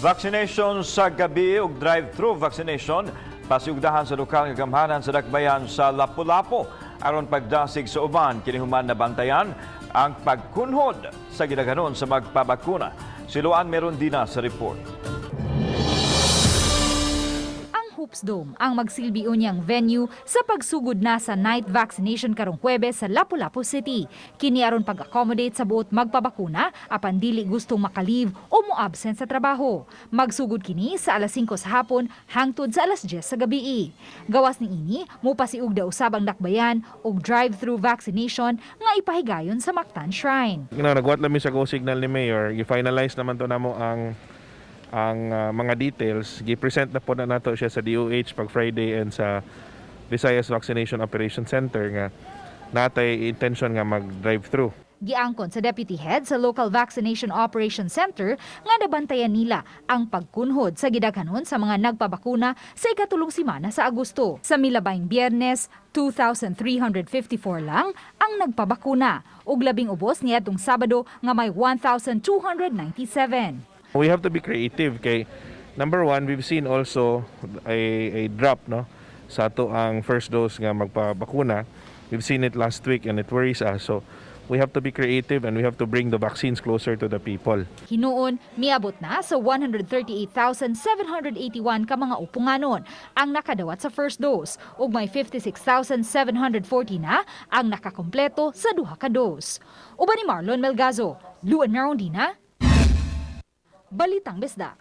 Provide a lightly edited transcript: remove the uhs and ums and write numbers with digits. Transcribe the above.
Vaccination sa gabii ug drive-thru vaccination pasiugdahan sa lokal nga gamhanan sa dakbayan sa Lapu-Lapu aron pagdasig sa uban kini human na bantayan ang pagkunhod sa gidaghanon sa magpabakuna. Siluan meron dina sa report. Hoops Dome ang magsilbi unyang venue sa pagsugod na sa night vaccination karong Huwebes sa Lapu-Lapu City. Kini aron pag-accommodate sa buot magpabakuna apan dili gustong makalive o mo-absent sa trabaho. Magsugod kini sa alas 5 sa hapon hangtod sa alas 10 sa gabii. Gawas ni ini, mupasiugda usab ang dakbayan og drive-thru vaccination nga ipahigayon sa Mactan Shrine. Nagwat lami sa go signal ni Mayor, i-finalize naman to namo ang mga details. Gi-present na po na nato siya sa DOH pag Friday and sa Visayas Vaccination Operation Center nga natay intention nga mag-drive-thru. Giangkon sa Deputy Head sa Local Vaccination Operation Center nga nabantayan nila ang pagkunhod sa gidaghanon sa mga nagpabakuna sa ikatulong semana sa Agosto. Sa milabayng Biyernes, 2,354 lang ang nagpabakuna ug labing ubos niadtong Sabado nga may 1,297. We have to be creative kay number one, we've seen also a drop no sa ato ang first dose nga magpabakuna. We've seen it last week and it worries us. So we have to be creative and we have to bring the vaccines closer to the people. Hinuon, miabot na sa 138,781 ka mga upunganon ang nakadawat sa first dose ug may 56,740 na ang nakakompleto sa duha ka dose. Uban ni Marlon Melgazo, Luan Marondina, Balitang Bisdak.